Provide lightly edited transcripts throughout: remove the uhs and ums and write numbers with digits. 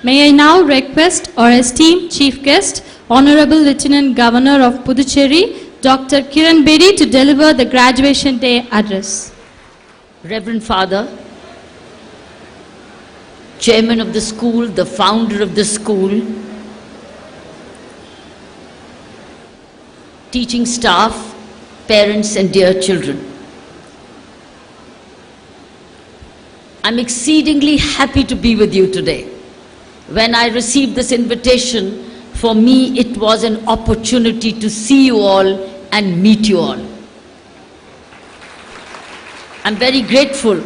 May I now request our esteemed Chief Guest, Honorable Lieutenant Governor of Puducherry, Dr. Kiran Bedi, to deliver the Graduation Day Address. Reverend Father, Chairman of the school, the founder of the school, teaching staff, parents and dear children. I'm exceedingly happy to be with you today. When I received this invitation, for me it was an opportunity to see you all and meet you all. I'm very grateful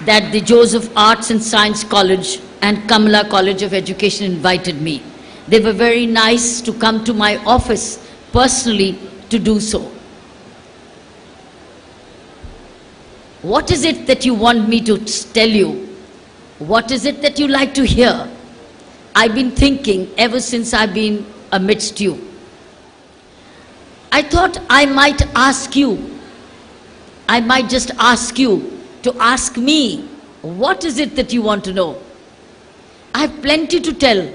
that the Joseph Arts and Science College and Kamala College of Education invited me. They were very nice to come to my office personally to do so. What is it that you want me to tell you? What is it that you like to hear? I've been thinking ever since I've been amidst you. I thought I might ask you, I might just ask you to ask me, what is it that you want to know? I have plenty to tell,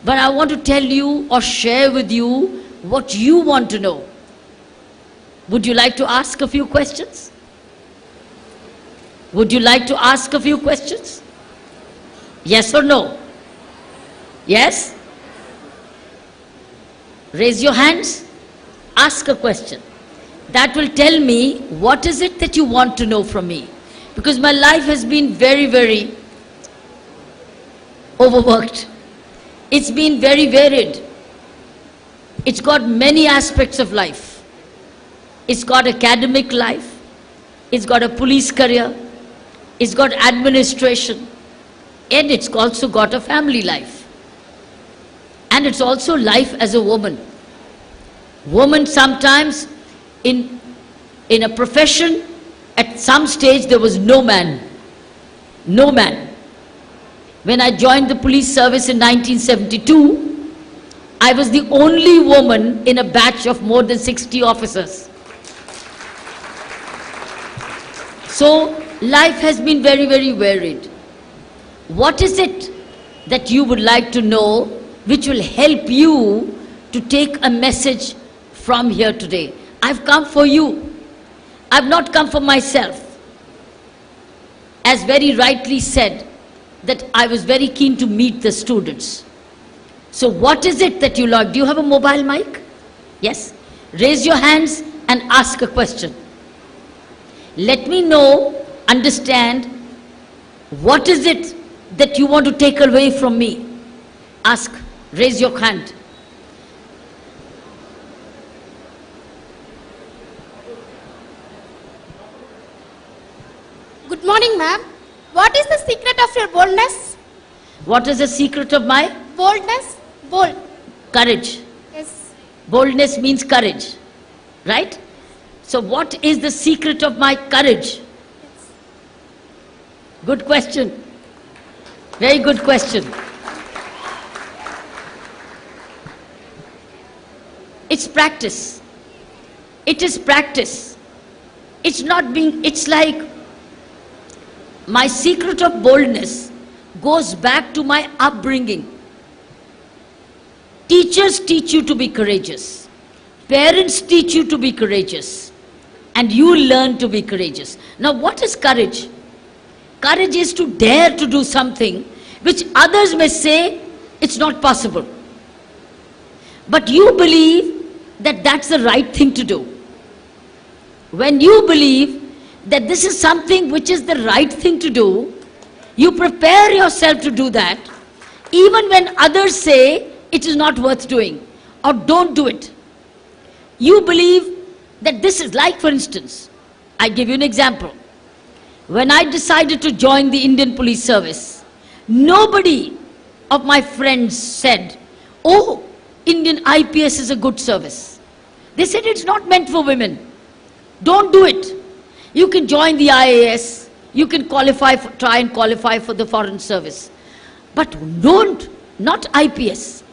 but I want to tell you or share with you what you want to know. Would you like to ask a few questions? Would you like to ask a few questions? Yes or no? Yes? Raise your hands. Ask a question. That will tell me what is it that you want to know from me. Because my life has been very, very overworked. It's been very varied. It's got many aspects of life. It's got academic life. It's got a police career. It's got administration. And it's also got a family life. And it's also life as a woman. Woman sometimes in a profession, at some stage there was no man. No man. When I joined the police service in 1972, I was the only woman in a batch of more than 60 officers. So life has been very, very varied. What is it that you would like to know which will help you to take a message from here today? I've come for you. I've not come for myself. As very rightly said, that I was very keen to meet the students. So what is it that you like? Do you have a mobile mic? Yes? Raise your hands and ask a question. Let me know, understand, what is it that you want to take away from me? Ask. Raise your hand. Good morning, ma'am. What is the secret of your boldness? What is the secret of my? Boldness? Bold. Courage. Yes. Boldness means courage, right? So what is the secret of my courage? Yes. Good question. Very good question. It's practice. It is practice. It's not being, it's like my secret of boldness goes back to my upbringing. Teachers teach you to be courageous. Parents teach you to be courageous. And you learn to be courageous. Now what is courage? Courage is to dare to do something which others may say it's not possible. But you believe that that's the right thing to do. When you believe that this is something which is the right thing to do, you prepare yourself to do that, even when others say it is not worth doing or don't do it. You believe that this is like, for instance, I give you an example. When I decided to join the Indian Police Service, nobody of my friends said, oh, Indian IPS is a good service. They said it's not meant for women. Don't do it. You can join the IAS. You can qualify, try and qualify for the foreign service. But not IPS.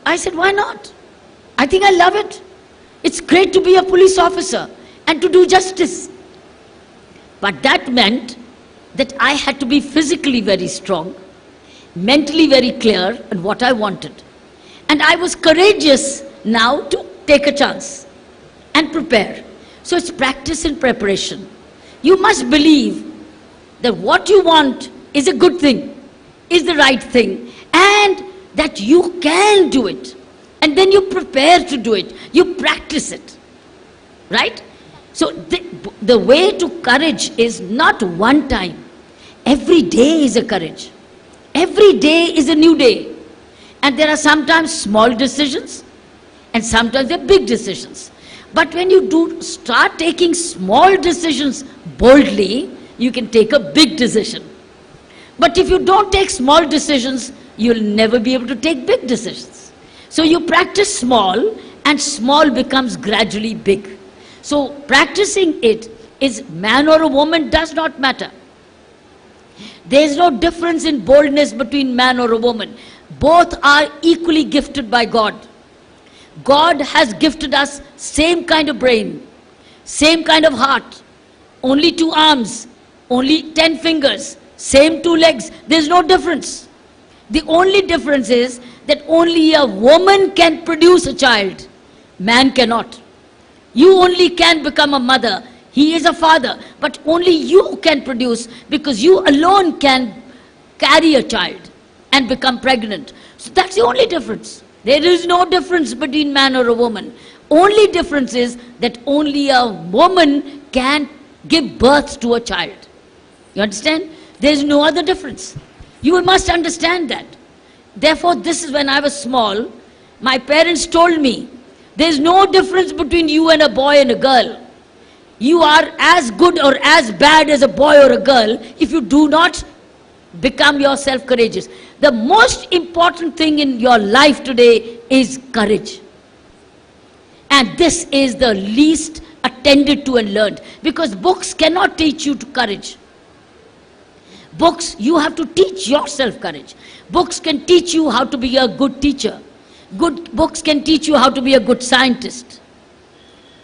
I said, why not? I think I love it. It's great to be a police officer and to do justice. But that meant that I had to be physically very strong mentally very clear on what I wanted. And I was courageous now to take a chance and prepare. So it's practice and preparation. You must believe that what you want is a good thing, is the right thing, and that you can do it. And then you prepare to do it. You practice it. Right? So the way to courage is not one time. Every day is a courage. Every day is a new day. And there are sometimes small decisions and sometimes they're big decisions. But when you do start taking small decisions boldly, you can take a big decision. But if you don't take small decisions, you'll never be able to take big decisions. So you practice small and small becomes gradually big. So practicing it is man or a woman does not matter. There is no difference in boldness between man or a woman. Both are equally gifted by God. God has gifted us same kind of brain, same kind of heart, only 2 arms, only 10 fingers, same 2 legs. There's no difference. The only difference is that only a woman can produce a child. Man cannot. You only can become a mother. He is a father. But only you can produce, because you alone can carry a child and become pregnant. So that's the only difference. There is no difference between man or a woman. Only difference is that only a woman can give birth to a child. You understand? There is no other difference. You must understand that. Therefore, this is when I was small, my parents told me, there is no difference between you and a boy and a girl. You are as good or as bad as a boy or a girl if you do not become yourself courageous. The most important thing in your life today is courage. And this is the least attended to and learned, because books cannot teach you to courage. Books, you have to teach yourself courage. Books can teach you how to be a good teacher. Good books can teach you how to be a good scientist,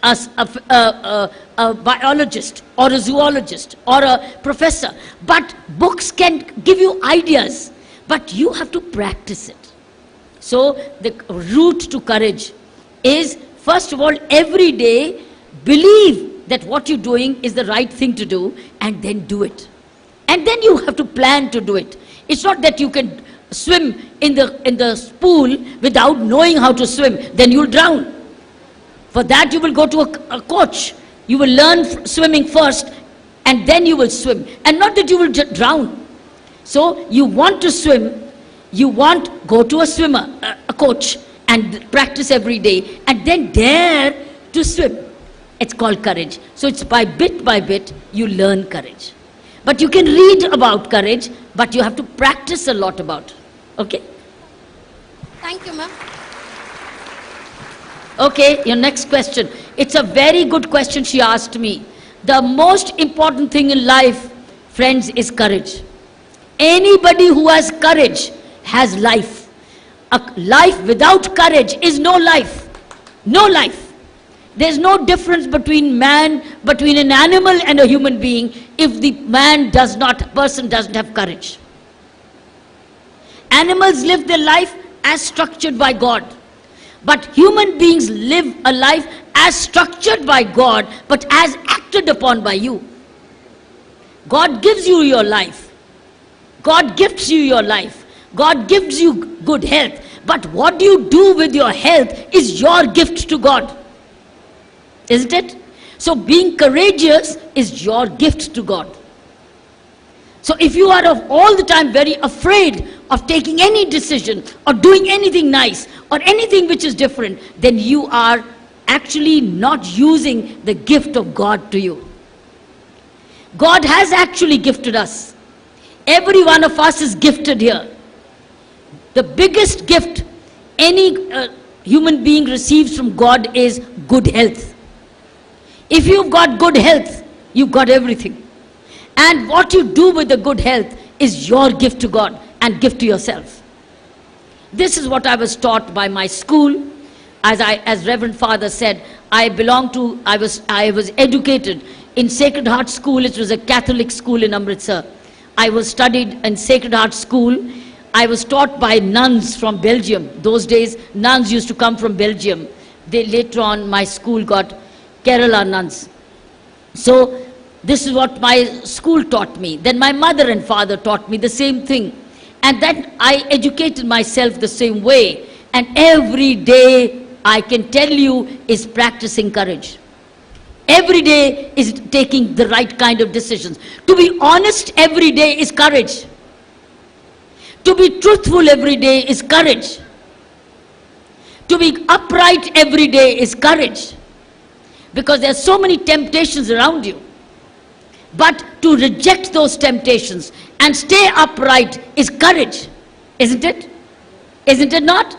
a biologist or a zoologist or a professor. But books can give you ideas, but you have to practice it. So the route to courage is, first of all, every day believe that what you're doing is the right thing to do, and then do it. And then you have to plan to do it. It's not that you can swim in the pool without knowing how to swim, then you'll drown. For that you will go to a coach. You will learn swimming first and then you will swim. And not that you will drown. So you want to swim, go to a swimmer, a coach, and practice every day and then dare to swim. It's called courage. So it's by bit you learn courage. But you can read about courage, but you have to practice a lot about it. Okay? Thank you, ma'am. Okay, your next question. It's a very good question she asked me. The most important thing in life, friends, is courage. Anybody who has courage has life. A life without courage is no life. No life. There's no difference between an animal and a human being if the person doesn't have courage. Animals live their life as structured by God. But human beings live a life as structured by God, but as acted upon by you. God gives you your life. God gifts you your life. God gives you good health. But what you do with your health is your gift to God. Isn't it? So being courageous is your gift to God. So if you are all the time very afraid of taking any decision or doing anything nice or anything which is different, then you are actually not using the gift of God to you. God has actually gifted us. Every one of us is gifted here. The biggest gift any human being receives from God is good health. If you've got good health, you've got everything. And what you do with the good health is your gift to God and gift to yourself. This is what I was taught by my school. As Reverend Father said, I was educated in Sacred Heart School. It was a Catholic school in Amritsar. I was studied in Sacred Heart School. I was taught by nuns from Belgium. Those days, nuns used to come from Belgium. Later on, my school got Kerala nuns. So, this is what my school taught me. Then my mother and father taught me the same thing. And then I educated myself the same way. And every day, I can tell you, is practicing courage. Every day is taking the right kind of decisions. To be honest every day is courage. To be truthful every day is courage. To be upright every day is courage. Because there are so many temptations around you. But to reject those temptations and stay upright is courage. Isn't it? Isn't it not?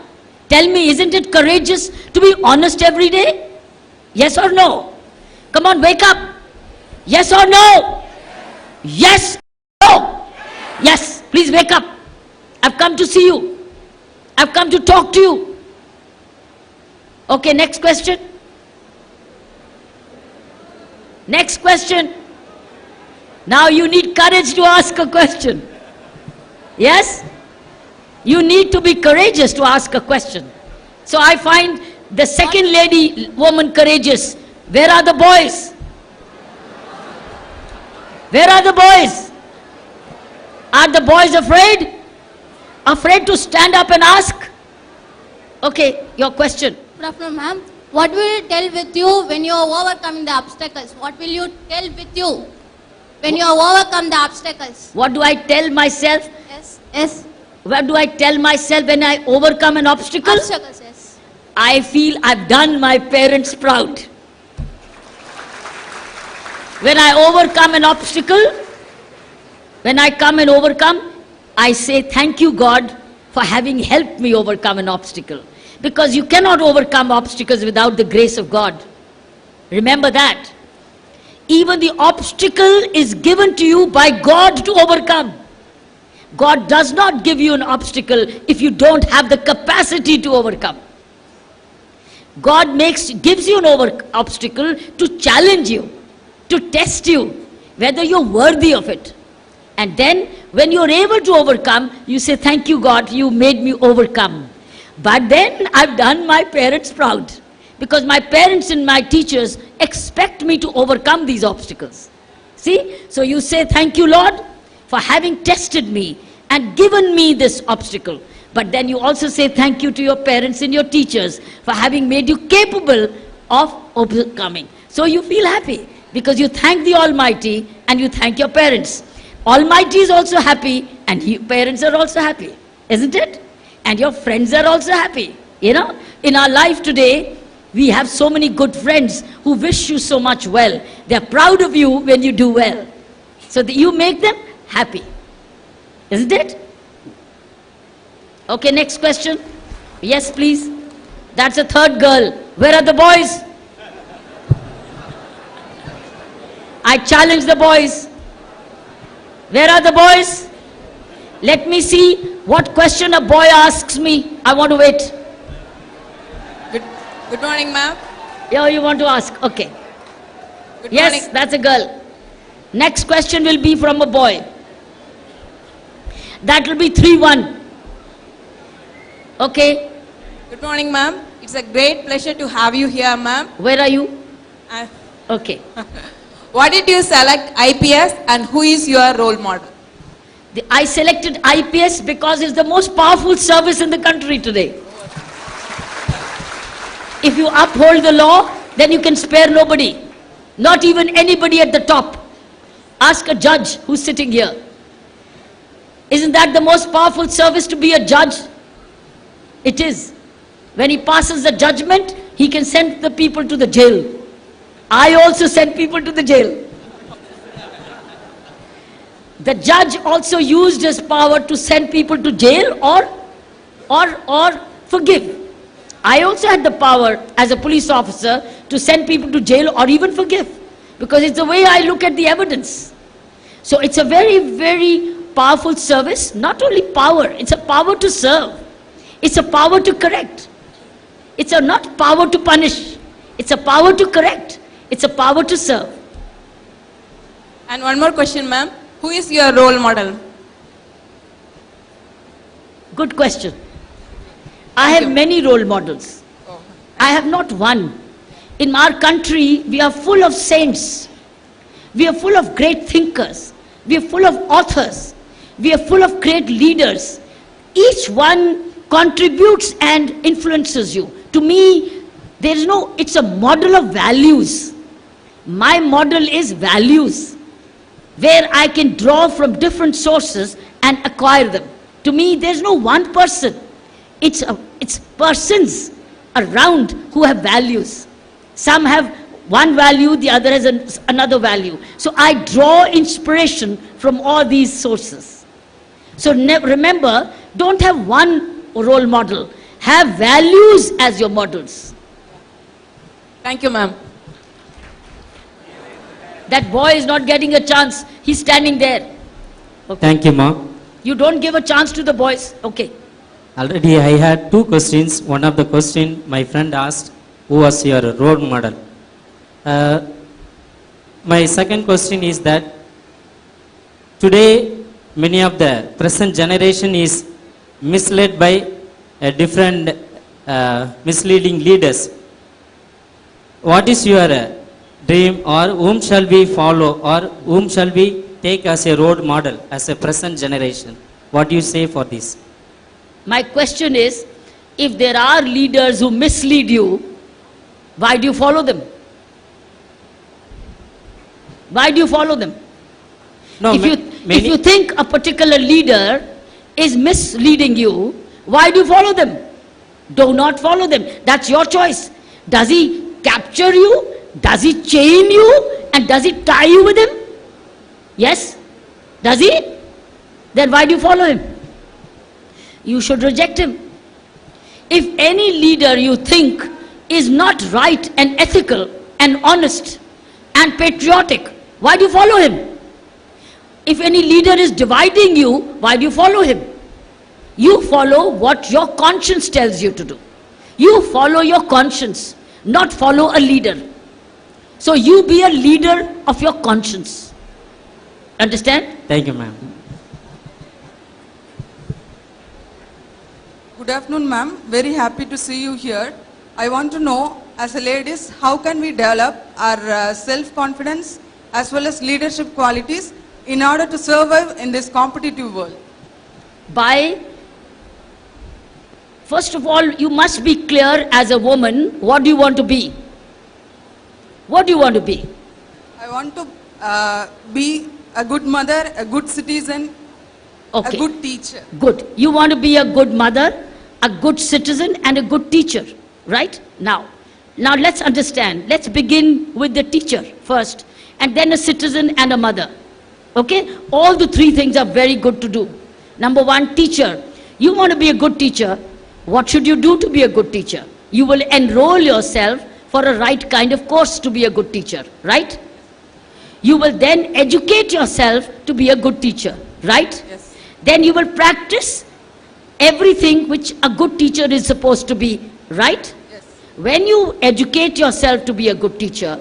Tell me, isn't it courageous to be honest every day? Yes or no? Come on, wake up. Yes or no? Yes. No. Yes. Please wake up. I've come to see you. I've come to talk to you. Okay, next question. Next question. Now you need courage to ask a question. Yes? You need to be courageous to ask a question. So I find the second lady, woman, courageous. Where are the boys? Where are the boys? Are the boys afraid? Afraid to stand up and ask? Okay, your question. Good afternoon, ma'am. What will you tell with you when you are overcoming the obstacles? What will you tell with you when you overcome the obstacles? What do I tell myself? Yes. Yes. What do I tell myself when I overcome an obstacle? Obstacles, yes. I feel I've done my parents proud. When I overcome an obstacle, when I come and overcome, I say thank you God for having helped me overcome an obstacle. Because you cannot overcome obstacles without the grace of God. Remember that. Even the obstacle is given to you by God to overcome. God does not give you an obstacle if you don't have the capacity to overcome. God gives you an obstacle to challenge you, to test you, whether you're worthy of it. And then, when you're able to overcome, you say, thank you God, you made me overcome. But then, I've done my parents proud. Because my parents and my teachers expect me to overcome these obstacles. See? So you say, thank you Lord for having tested me and given me this obstacle. But then you also say thank you to your parents and your teachers for having made you capable of overcoming. So you feel happy because you thank the Almighty and you thank your parents. Almighty is also happy and parents are also happy. Isn't it? And your friends are also happy. You know, in our life today, we have so many good friends who wish you so much well. They are proud of you when you do well. So that you make them happy. Isn't it? Okay, next question. Yes, please. That's a third girl. Where are the boys? I challenge the boys. Where are the boys? Let me see what question a boy asks me. I want to wait. Good morning, ma'am. Yeah, you want to ask? Okay. Good Yes, morning. that's a girl. Next question will be from a boy. That will be 3-1. Okay. Good morning, ma'am. It's a great pleasure to have you here, ma'am. Where are you? Uh, Okay. Why did you select IPS and who is your role model? I selected IPS because it's the most powerful service in the country today. If you uphold the law, then you can spare nobody. Not even anybody at the top. Ask a judge who's sitting here. Isn't that the most powerful service, to be a judge? It is. When he passes the judgment, he can send the people to the jail. I also send people to the jail. The judge also used his power to send people to jail or forgive. I also had the power as a police officer to send people to jail or even forgive. Because it's the way I look at the evidence. So it's a very, very powerful service. Not only power, it's a power to serve. It's a power to correct. It's a not power to punish. It's a power to correct. It's a power to serve. And one more question, ma'am. Who is your role model? Good question. I have many role models. I have not one. In our country, we are full of saints. We are full of great thinkers. We are full of authors. We are full of great leaders. Each one contributes and influences you. To me, there is no, it's a model of values. My model is values, where I can draw from different sources and acquire them. To me, there's no one person. It's persons around who have values. Some have one value, the other has another value. So I draw inspiration from all these sources. So remember, don't have one role model. Have values as your models. Thank you, ma'am. That boy is not getting a chance. He's standing there. Thank you, ma'am. You don't give a chance to the boys. Okay. Already I had two questions. One of the question my friend asked, who was your role model? My second question is that today many of the present generation is misled by different misleading leaders. What is your dream, or whom shall we follow, or whom shall we take as a role model as a present generation? What do you say for this? My question is, if there are leaders who mislead you, why do you follow them? Why do you follow them? No, If you think a particular leader is misleading you, why do you follow them? Do not follow them. That's your choice. Does he capture you? Does he chain you? And does he tie you with him? Yes? Does he? Then why do you follow him? You should reject him. If any leader you think is not right and ethical and honest and patriotic, why do you follow him? If any leader is dividing you, why do you follow him? You follow what your conscience tells you to do. You follow your conscience, not follow a leader. So you be a leader of your conscience. Understand? Thank you, ma'am. Good afternoon, ma'am. Very happy to see you here. I want to know, as a ladies, how can we develop our self-confidence as well as leadership qualities in order to survive in this competitive world? By, first of all, you must be clear as a woman, what do you want to be? What do you want to be? I want to be a good mother, a good citizen, Okay. a good teacher. Good. You want to be a good mother, a good citizen, and a good teacher, right? Now let's understand. Let's begin with the teacher first, and then a citizen and a mother. Okay? All the three things are very good to do. Number one, teacher. You want to be a good teacher. What should you do to be a good teacher? You will enroll yourself for a right kind of course to be a good teacher, right? You will then educate yourself to be a good teacher, right? Yes. Then you will practice everything which a good teacher is supposed to be, right? Yes. When you educate yourself to be a good teacher,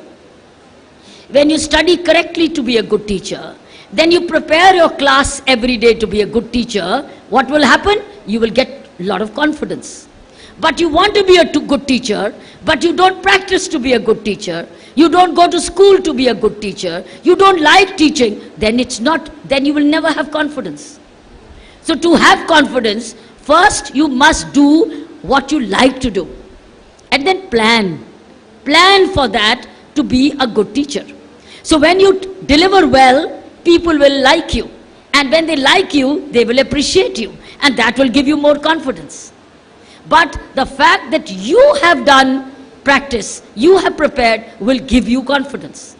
when you study correctly to be a good teacher, then you prepare your class every day to be a good teacher, what will happen? You will get a lot of confidence. But you want to be a good teacher, but you don't practice to be a good teacher, you don't go to school to be a good teacher, you don't like teaching, then you will never have confidence. So to have confidence, first you must do what you like to do. And then plan. Plan for that to be a good teacher. So when you deliver well, people will like you. And when they like you, they will appreciate you. And that will give you more confidence. But the fact that you have done practice, you have prepared, will give you confidence.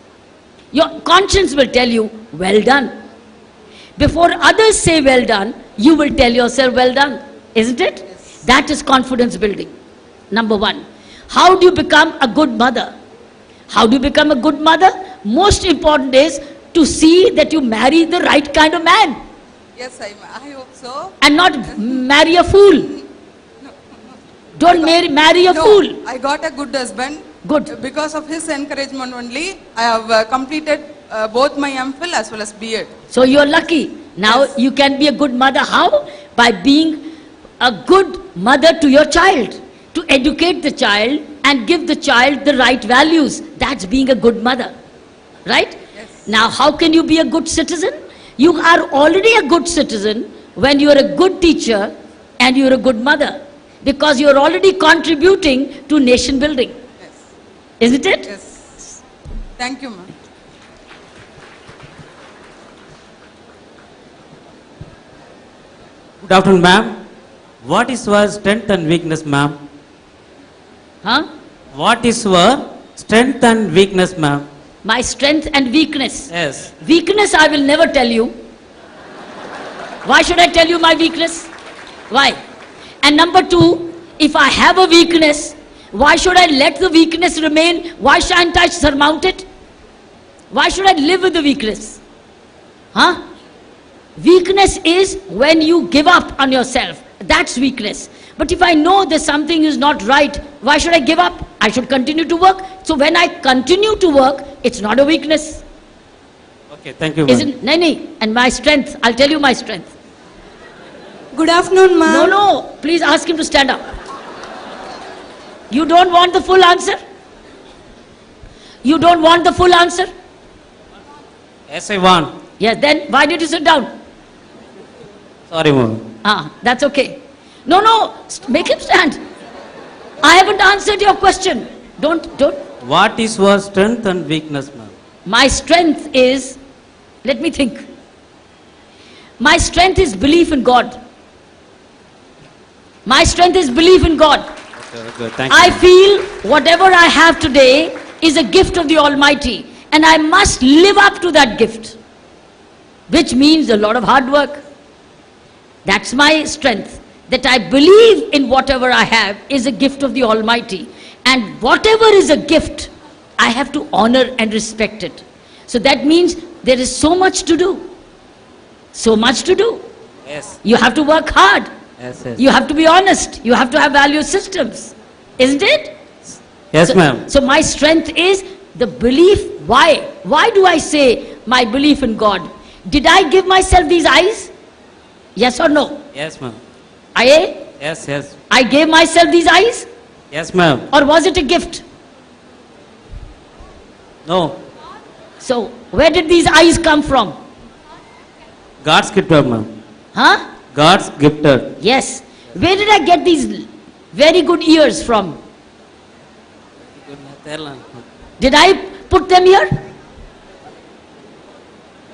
Your conscience will tell you, well done. Before others say well done, you will tell yourself well done. Isn't it? Yes. That is confidence building. Number one. How do you become a good mother? How do you become a good mother? Most important is to see that you marry the right kind of man Yes, I hope so. and not marry a fool. Don't marry a fool. I got a good husband. Good. Because of his encouragement only, I have completed both my MPhil as well as B.Ed. So you are lucky. Now Yes. you can be a good mother. How? By being a good mother to your child, to educate the child and give the child the right values. That's being a good mother. Right? Yes. Now, how can you be a good citizen? You are already a good citizen when you are a good teacher and you are a good mother. Because you are already contributing to nation building. Yes. Isn't it? Yes. Thank you, ma'am. Good afternoon, ma'am. What is your strength and weakness, ma'am? Huh? What is your strength and weakness, ma'am? My strength and weakness. Yes. Weakness I will never tell you. Why should I tell you my weakness? Why? And number two, if I have a weakness, why should I let the weakness remain? Why shan't I surmount it? Why should I live with the weakness? Huh? Weakness is when you give up on yourself. That's weakness. But if I know that something is not right, why should I give up? I should continue to work. So when I continue to work, it's not a weakness. Okay, thank you, ma'am. Isn't? Nani? And my strength, I'll tell you my strength. Good afternoon, ma'am. No, please ask him to stand up. You don't want the full answer? You don't want the full answer? Yes, I want. Yes, then why did you sit down? Sorry, ma'am. That's okay. No, make him stand. I haven't answered your question. Don't. What is your strength and weakness, ma'am? My strength is, let me think. My strength is belief in God. My strength is belief in God. Okay, thank you. I feel whatever I have today is a gift of the Almighty, and I must live up to that gift, which means a lot of hard work. That's my strength, that I believe in whatever I have is a gift of the Almighty, and whatever is a gift, I have to honor and respect it. So that means there is so much to do. So much to do. Yes, You have to work hard. yes. You have to be honest. You have to have value systems. Isn't it? Yes, So- ma'am. So my strength is the belief. Why? Why do I say my belief in God? Did I give myself these eyes? Yes or no? Yes, ma'am. Yes. I gave myself these eyes? Yes, ma'am. Or was it a gift? No, So where did these eyes come from? God's gifted, ma'am. Huh? God's gifted. Yes. Where did I get these very good ears from? Did I put them here?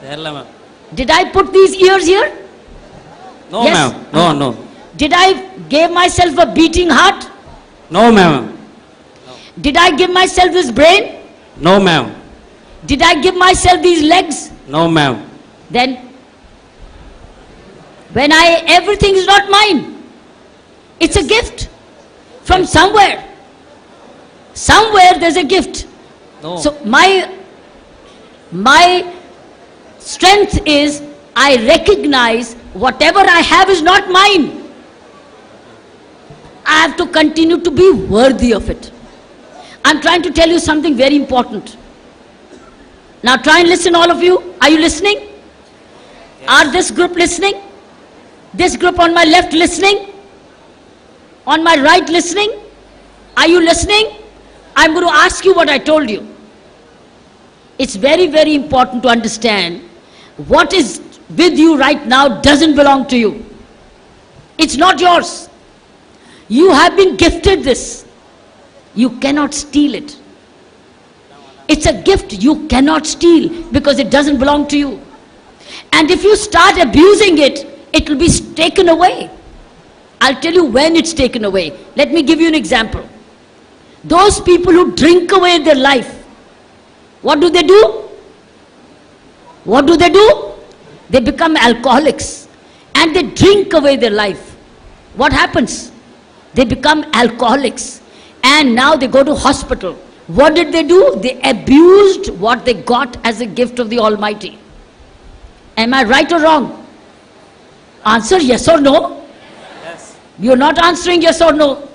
ma'am. Did I put these ears here? No, Yes. ma'am. No. Did I give myself a beating heart? No, ma'am. Did I give myself this brain? No, ma'am. Did I give myself these legs? No, ma'am. Then, when everything is not mine, it's a gift from somewhere. Somewhere there's a gift. No. So my strength is I recognize whatever I have is not mine. I have to continue to be worthy of it. I'm trying to tell you something very important. Now try and listen, all of you. Are you listening? Are this group listening? This group on my left listening? On my right listening? Are you listening? I'm going to ask you what I told you. It's very, very important to understand what is with you right now doesn't belong to you. It's not yours. You have been gifted this. You cannot steal it. It's a gift you cannot steal because it doesn't belong to you. And if you start abusing it, it will be taken away. I'll tell you when it's taken away. Let me give you an example. Those people who drink away their life, what do? What do? They become alcoholics and they drink away their life. What happens? They become alcoholics and now they go to hospital. What did they do? They abused what they got as a gift of the Almighty. Am I right or wrong? Answer yes or no. Yes. You're not answering yes or no.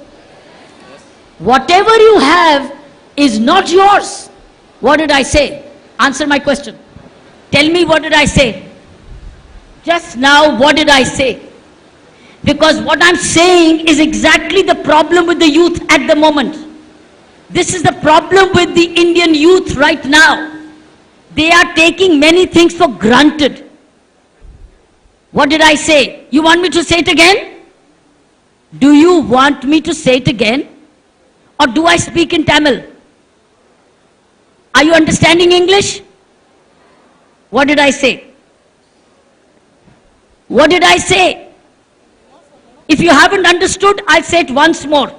Whatever you have is not yours. What did I say? Answer my question. Tell me, what did I say? Just now, what did I say? Because what I'm saying is exactly the problem with the youth at the moment. This is the problem with the Indian youth right now. They are taking many things for granted. What did I say? You want me to say it again? Do you want me to say it again? Or do I speak in Tamil? Are you understanding English? What did I say? What did I say? If you haven't understood, I'll say it once more.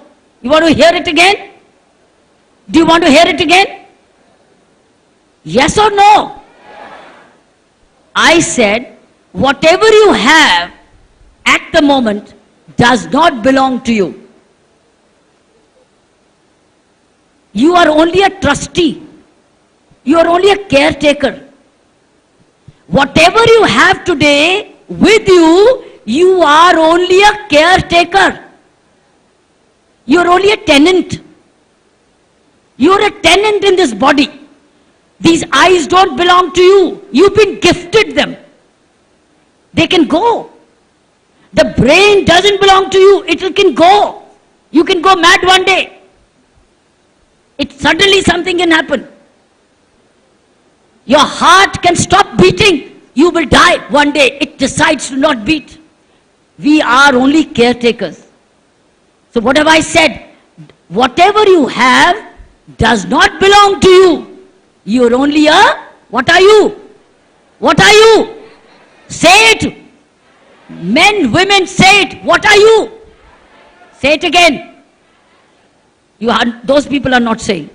You want to hear it again? Do you want to hear it again? Yes or no? I said, whatever you have at the moment does not belong to you. You are only a trustee. You are only a caretaker. Whatever you have today with you, you are only a caretaker. You are only a tenant. You are a tenant in this body. These eyes don't belong to you. You've been gifted them. They can go. The brain doesn't belong to you. It can go. You can go mad one day. Suddenly something can happen. Your heart can stop beating. You will die one day. It decides to not beat. We are only caretakers. So what have I said? Whatever you have does not belong to you. You are only a, what are you? What are you? Say it. Men, women, say it. What are you? Say it again. Those people are not saying.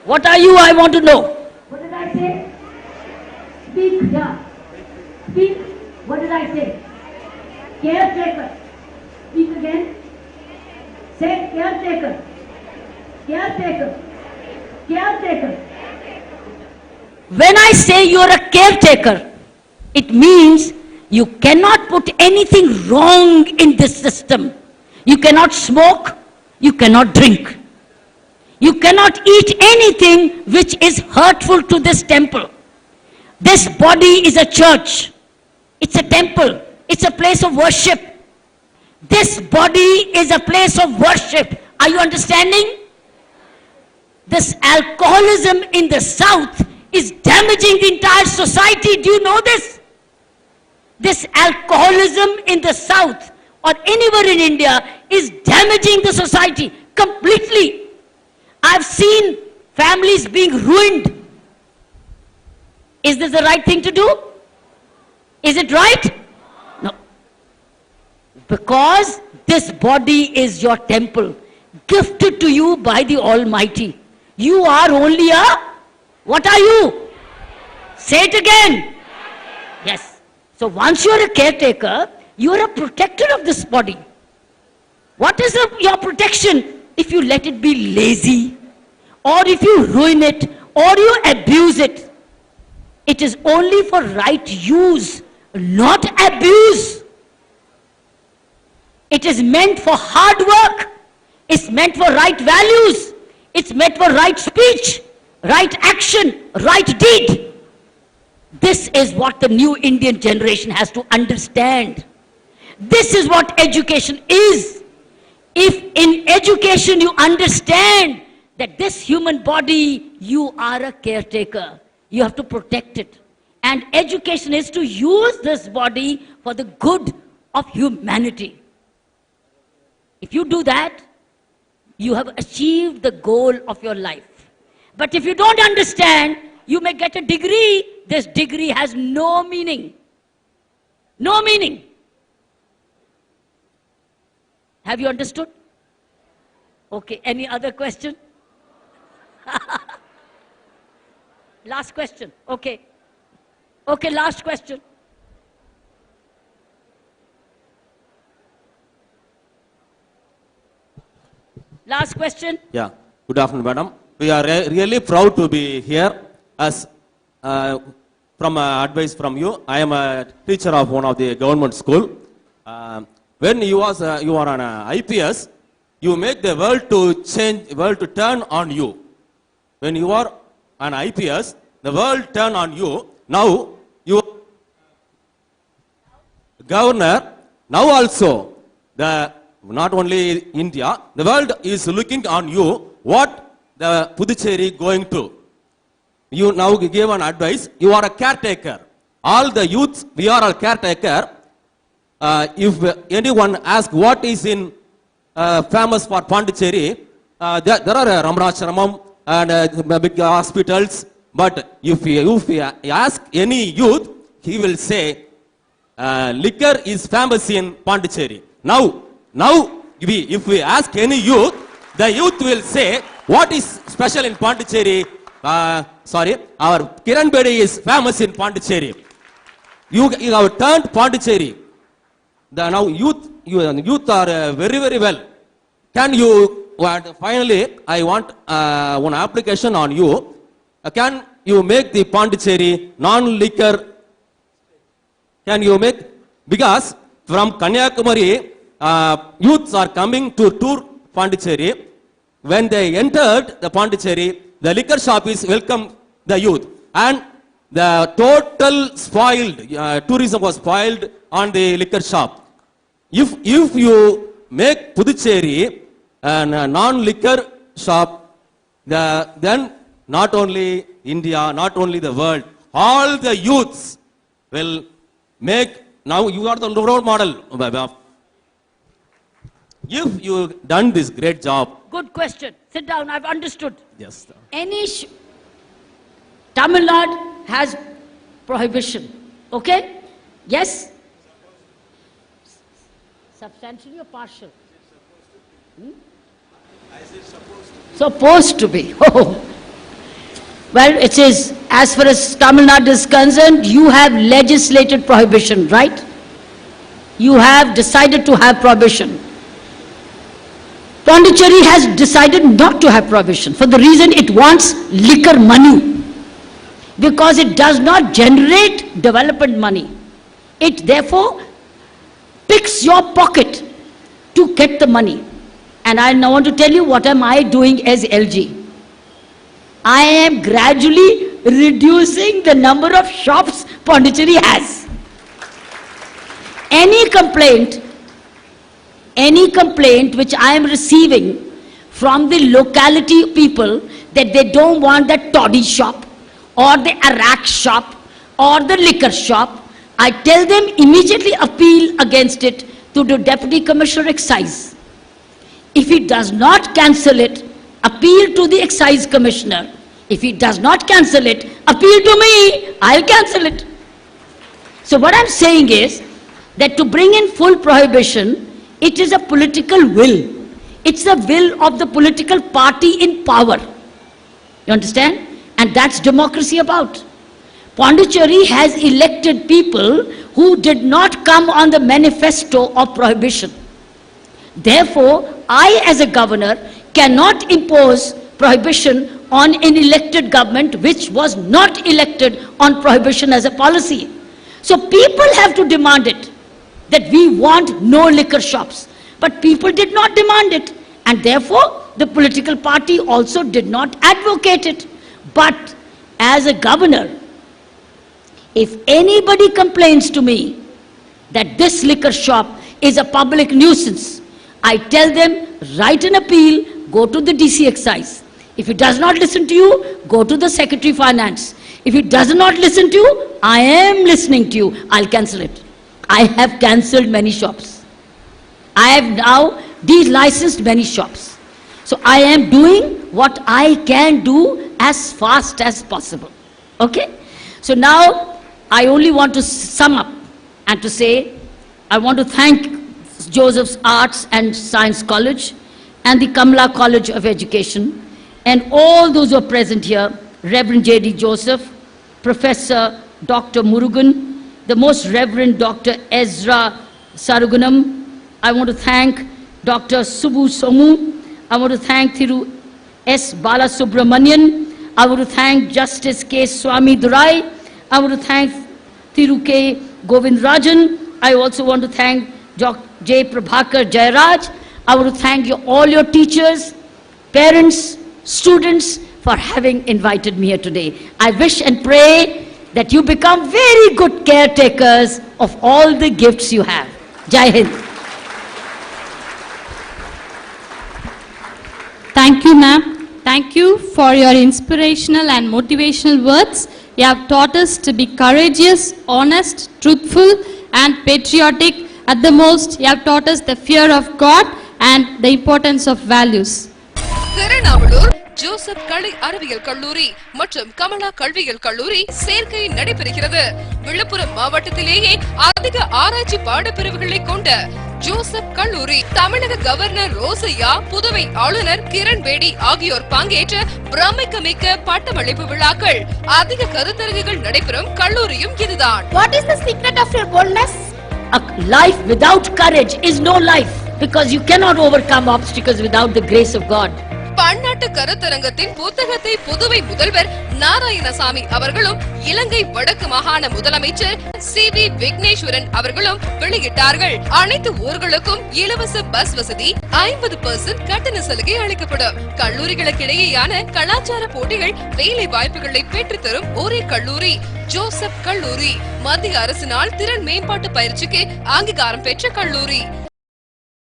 What are you? I want to know. What did I say? Speak, yeah. Speak. What did I say? Caretaker. Speak again. Say caretaker. Caretaker. Caretaker. When I say you're a caretaker, it means you cannot put anything wrong in this system. You cannot smoke. You cannot drink. You cannot eat anything which is hurtful to this temple. This body is a church. It's a temple. It's a place of worship. This body is a place of worship. Are you understanding? This alcoholism in the South is damaging the entire society. Do you know this? This alcoholism in the South or anywhere in India is damaging the society completely. I've seen families being ruined. Is this the right thing to do? Is it right? No. Because this body is your temple, gifted to you by the Almighty. You are only a, what are you? Say it again. Yes. So once you are a caretaker, you are a protector of this body. What is your protection? If you let it be lazy, or if you ruin it, or you abuse it, it is only for right use, not abuse. It is meant for hard work. It's meant for right values. It's meant for right speech, right action, right deed. This is what the new Indian generation has to understand. This is what education is. If in education you understand that this human body, you are a caretaker. You have to protect it. And education is to use this body for the good of humanity. If you do that, you have achieved the goal of your life. But if you don't understand, you may get a degree. This degree has no meaning. No meaning. Have you understood? Okay, any other question? Last question. Okay. Okay, last question. Last question. Yeah. Good afternoon, madam. We are really proud to be here as from advice from you. I am a teacher of one of the government school. When you are on IPS, you make the world to change, world to turn on you. When you are on IPS, the world turn on you. Now governor, now also not only India, the world is looking on you. What the Puducherry going to? You now give an advice. You are a caretaker. All the youths, we are a caretaker. If anyone asks what is in famous for Pondicherry, there are Ramarashramam and big hospitals. But if you ask any youth, he will say, liquor is famous in Pondicherry. Now, if we ask any youth, the youth will say, what is special in Pondicherry? Our Kiran Bedi is famous in Pondicherry. You have turned Pondicherry. Now youth are very, very well. Can you, finally, I want one application on you. Can you make the Pondicherry non-liquor? Can you make, because from Kanyakumari, youths are coming to tour Pondicherry. When they entered the Pondicherry, the liquor shop is welcome the youth. And the total spoiled, tourism was spoiled on the liquor shop. If you make Puducherry a non-liquor shop, then not only India, not only the world, all the youths will make, now you are the role model. If you done this great job. Good question. Sit down, I've understood. Yes. Tamil Nadu has prohibition. Okay? Yes? Substantially or partial? Supposed to be. Oh. Well, it is, as far as Tamil Nadu is concerned, you have legislated prohibition, right? You have decided to have prohibition. Pondicherry has decided not to have prohibition for the reason it wants liquor money. Because it does not generate development money. It therefore picks your pocket to get the money. And I now want to tell you what am I doing as LG. I am gradually reducing the number of shops Pondicherry has. Any complaint which I am receiving from the locality people that they don't want the toddy shop or the arak shop or the liquor shop, I tell them immediately appeal against it to the Deputy Commissioner Excise. If he does not cancel it, appeal to the Excise Commissioner. If he does not cancel it, appeal to me, I'll cancel it. So what I'm saying is that to bring in full prohibition, it is a political will. It's the will of the political party in power. You understand? And that's democracy about. Pondicherry has elected people who did not come on the manifesto of prohibition. Therefore, I as a governor cannot impose prohibition on an elected government which was not elected on prohibition as a policy. So people have to demand it, that we want no liquor shops. But people did not demand it, and therefore the political party also did not advocate it. But as a governor, if anybody complains to me that this liquor shop is a public nuisance, I tell them, write an appeal, go to the DC Excise. If he does not listen to you, go to the Secretary Finance. If he does not listen to you, I am listening to you, I'll cancel it. I have cancelled many shops. I have now delicensed many shops. So I am doing what I can do as fast as possible. Okay? So now I only want to sum up and to say, I want to thank Joseph's Arts and Science College and the Kamla College of Education and all those who are present here, Reverend J.D. Joseph, Professor Dr. Murugan, the Most Reverend Dr. Ezra Sarugunam. I want to thank Dr. Subbu Somu. I want to thank Thiru S. Balasubramanian. I want to thank Justice K. Swami Durai. I want to thank Thiru K. Govindarajan. I also want to thank J. Prabhakar Jayaraj. I want to thank you, all your teachers, parents, students for having invited me here today. I wish and pray that you become very good caretakers of all the gifts you have. Jai Hind. Thank you, ma'am. Thank you for your inspirational and motivational words. You have taught us to be courageous, honest, truthful, and patriotic. At the most, you have taught us the fear of God and the importance of values. Thirunavalur Joseph கலை அறிவியல் கல்லூரி மற்றும் கமலா கல்வியியல் கல்லூரி சேர்க்கை நடைபெறுகிறது. விழுப்புரம் மாவட்டத்திலேயே அதிக ஆராய்ச்சி பாடப்பிரிவுகளை கொண்ட ஜோசப் கல்லூரி தமிழக கவர்னர் ரோசையா, புதுவை ஆளுநர் கிரண் பேடி ஆகியோர் பங்கேற்ற பிரமிக்கமிக்க பட்டமளிப்பு விழாக்கள், அதிக கருத்தரங்குகள் நடைபெறும் கல்லூரியும் இதுதான். What is the secret of your boldness? A life without courage is no life, because you cannot overcome obstacles without the grace of God. பன்னாட்டு கருத்தரங்கத்தின் புத்தகத்தை புதுவை முதல்வர் நாராயணசாமி அவர்களும் இலங்கை வடக்கு மாகாண முதலமைச்சர் சி.வி. விக்னேஸ்வரன் அவர்களும் வெளியிட்டார்கள். அனைத்து ஊர்களுக்கும் இலவச பஸ் வசதி, 50% கட்டண சலுகை அளிக்கப்படும். கல்லூரிகளுக்கிடையேயான கலாச்சார போட்டிகள், வேலை வாய்ப்புகளை பெற்றுத்தரும் ஒரே கல்லூரி ஜோசப் கல்லூரி. மத்திய அரசினால் திறன் மேம்பாட்டு பயிற்சிக்கு அங்கீகாரம் பெற்ற கல்லூரி.